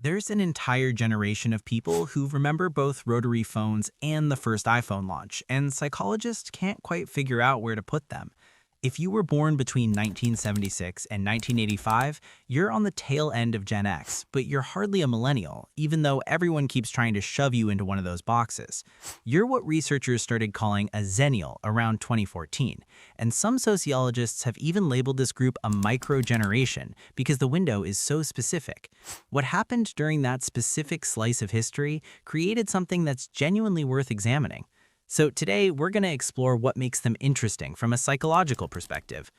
There's an entire generation of people who remember both rotary phones and the first iPhone launch, and psychologists can't quite figure out where to put them. If you were born between 1976 and 1985, you're on the tail end of Gen X, but you're hardly a millennial, even though everyone keeps trying to shove you into one of those boxes. You're what researchers started calling a zennial around 2014, and some sociologists have even labeled this group a microgeneration because the window is so specific. What happened during that specific slice of history created something that's genuinely worth examining. So today, we're going to explore what makes them interesting from a psychological perspective.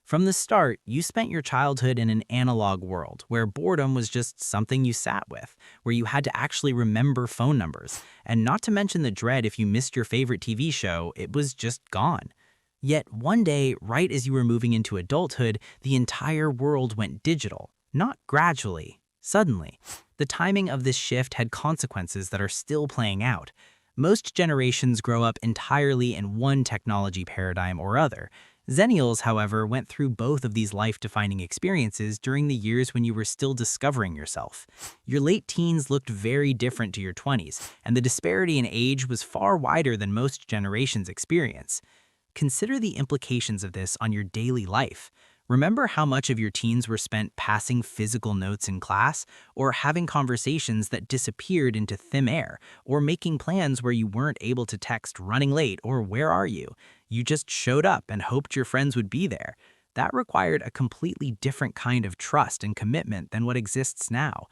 From the start, you spent your childhood in an analog world where boredom was just something you sat with, where you had to actually remember phone numbers, and not to mention the dread if you missed your favorite TV show, it was just gone. Yet one day, right as you were moving into adulthood, the entire world went digital. Not gradually, suddenly. The timing of this shift had consequences that are still playing out. Most generations grow up entirely in one technology paradigm or other. Zennials, however, went through both of these life-defining experiences during the years when you were still discovering yourself. Your late teens looked very different to your 20s, and the disparity in age was far wider than most generations experience. Consider the implications of this on your daily life. Remember how much of your teens were spent passing physical notes in class, or having conversations that disappeared into thin air, or making plans where you weren't able to text running late or where are you? You just showed up and hoped your friends would be there. That required a completely different kind of trust and commitment than what exists now.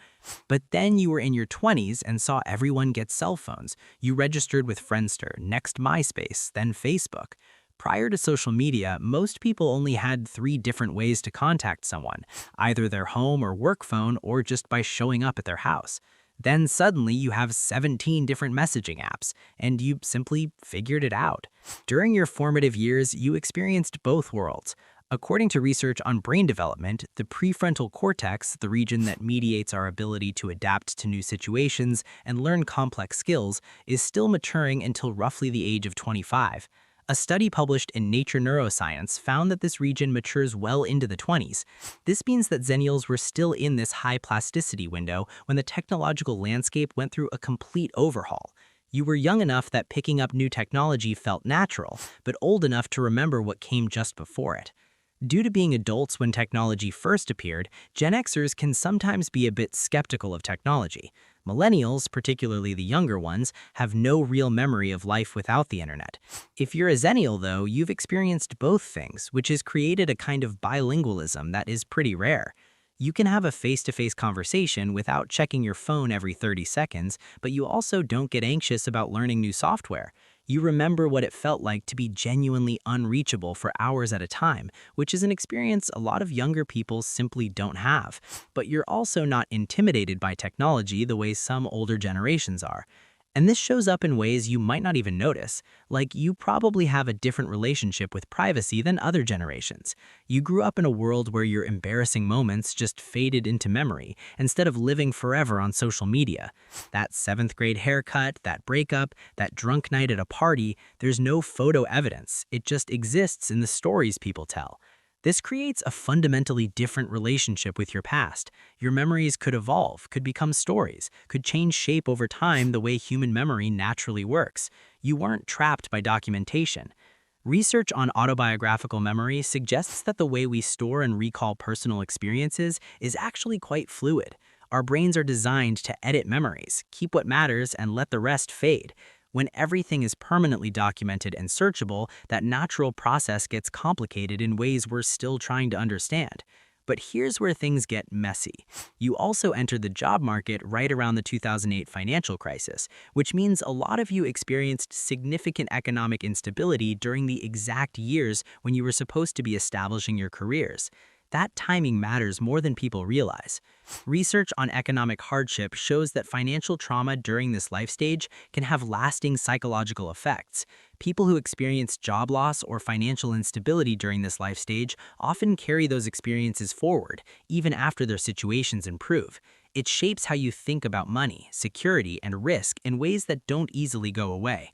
But then you were in your 20s and saw everyone get cell phones. You registered with Friendster, next MySpace, then Facebook. Prior to social media, most people only had 3 different ways to contact someone, either their home or work phone or just by showing up at their house. Then suddenly you have 17 different messaging apps, and you simply figured it out. During your formative years, you experienced both worlds. According to research on brain development, the prefrontal cortex, the region that mediates our ability to adapt to new situations and learn complex skills, is still maturing until roughly the age of 25. A study published in Nature Neuroscience found that this region matures well into the 20s. This means that Zennials were still in this high plasticity window when the technological landscape went through a complete overhaul. You were young enough that picking up new technology felt natural, but old enough to remember what came just before it. Due to being adults when technology first appeared, Gen Xers can sometimes be a bit skeptical of technology. Millennials, particularly the younger ones, have no real memory of life without the internet. If you're a Zennial, though, you've experienced both things, which has created a kind of bilingualism that is pretty rare. You can have a face-to-face conversation without checking your phone every 30 seconds, but you also don't get anxious about learning new software. You remember what it felt like to be genuinely unreachable for hours at a time, which is an experience a lot of younger people simply don't have. But you're also not intimidated by technology the way some older generations are. And this shows up in ways you might not even notice, like you probably have a different relationship with privacy than other generations. You grew up in a world where your embarrassing moments just faded into memory instead of living forever on social media. That 7th grade haircut, that breakup, that drunk night at a party, there's no photo evidence. It just exists in the stories people tell. This creates a fundamentally different relationship with your past. Your memories could evolve, could become stories, could change shape over time the way human memory naturally works. You weren't trapped by documentation. Research on autobiographical memory suggests that the way we store and recall personal experiences is actually quite fluid. Our brains are designed to edit memories, keep what matters, and let the rest fade. When everything is permanently documented and searchable, that natural process gets complicated in ways we're still trying to understand. But here's where things get messy. You also entered the job market right around the 2008 financial crisis, which means a lot of you experienced significant economic instability during the exact years when you were supposed to be establishing your careers. That timing matters more than people realize. Research on economic hardship shows that financial trauma during this life stage can have lasting psychological effects. People who experience job loss or financial instability during this life stage often carry those experiences forward, even after their situations improve. It shapes how you think about money, security, and risk in ways that don't easily go away.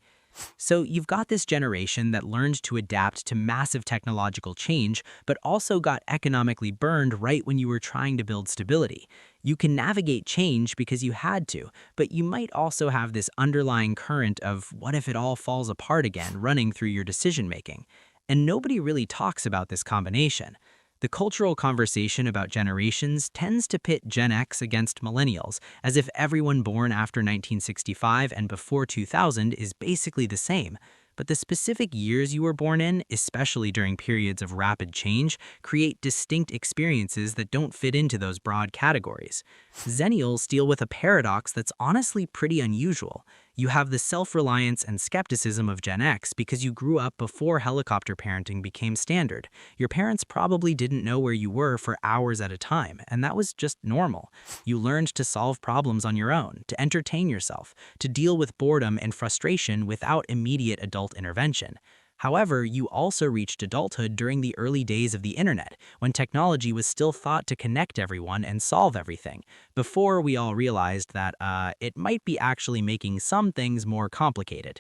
So you've got this generation that learned to adapt to massive technological change, but also got economically burned right when you were trying to build stability. You can navigate change because you had to, but you might also have this underlying current of what if it all falls apart again running through your decision making. And nobody really talks about this combination. The cultural conversation about generations tends to pit Gen X against millennials, as if everyone born after 1965 and before 2000 is basically the same. But the specific years you were born in, especially during periods of rapid change, create distinct experiences that don't fit into those broad categories. Zennials deal with a paradox that's honestly pretty unusual. You have the self-reliance and skepticism of Gen X because you grew up before helicopter parenting became standard. Your parents probably didn't know where you were for hours at a time, and that was just normal. You learned to solve problems on your own, to entertain yourself, to deal with boredom and frustration without immediate adult intervention. However, you also reached adulthood during the early days of the internet, when technology was still thought to connect everyone and solve everything, before we all realized that it might be actually making some things more complicated.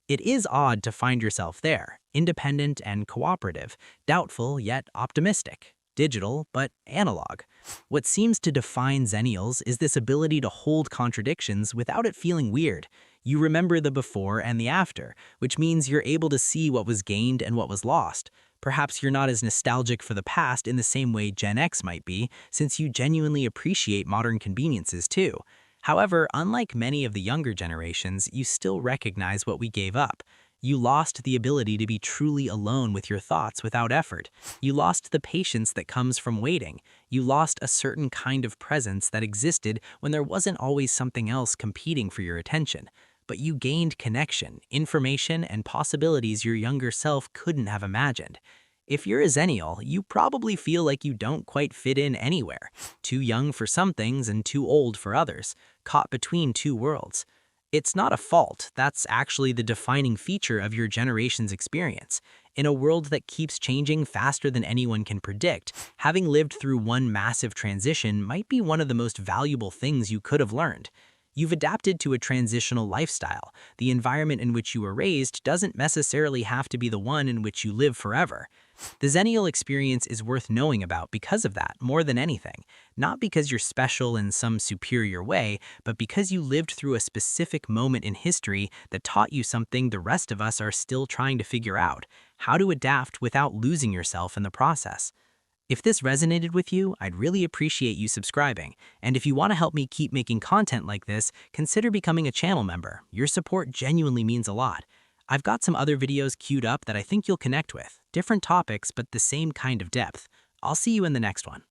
It is odd to find yourself there, independent and cooperative, doubtful yet optimistic, digital but analog. What seems to define Zennials is this ability to hold contradictions without it feeling weird. You remember the before and the after, which means you're able to see what was gained and what was lost. Perhaps you're not as nostalgic for the past in the same way Gen X might be, since you genuinely appreciate modern conveniences too. However, unlike many of the younger generations, you still recognize what we gave up. You lost the ability to be truly alone with your thoughts without effort. You lost the patience that comes from waiting. You lost a certain kind of presence that existed when there wasn't always something else competing for your attention. But you gained connection, information, and possibilities your younger self couldn't have imagined. If you're a Zennial, you probably feel like you don't quite fit in anywhere. Too young for some things and too old for others, caught between two worlds. It's not a fault, that's actually the defining feature of your generation's experience. In a world that keeps changing faster than anyone can predict, having lived through one massive transition might be one of the most valuable things you could have learned. You've adapted to a transitional lifestyle. The environment in which you were raised doesn't necessarily have to be the one in which you live forever. The Zennial experience is worth knowing about because of that, more than anything. Not because you're special in some superior way, but because you lived through a specific moment in history that taught you something the rest of us are still trying to figure out: how to adapt without losing yourself in the process. If this resonated with you, I'd really appreciate you subscribing. And if you want to help me keep making content like this, consider becoming a channel member. Your support genuinely means a lot. I've got some other videos queued up that I think you'll connect with. Different topics, but the same kind of depth. I'll see you in the next one.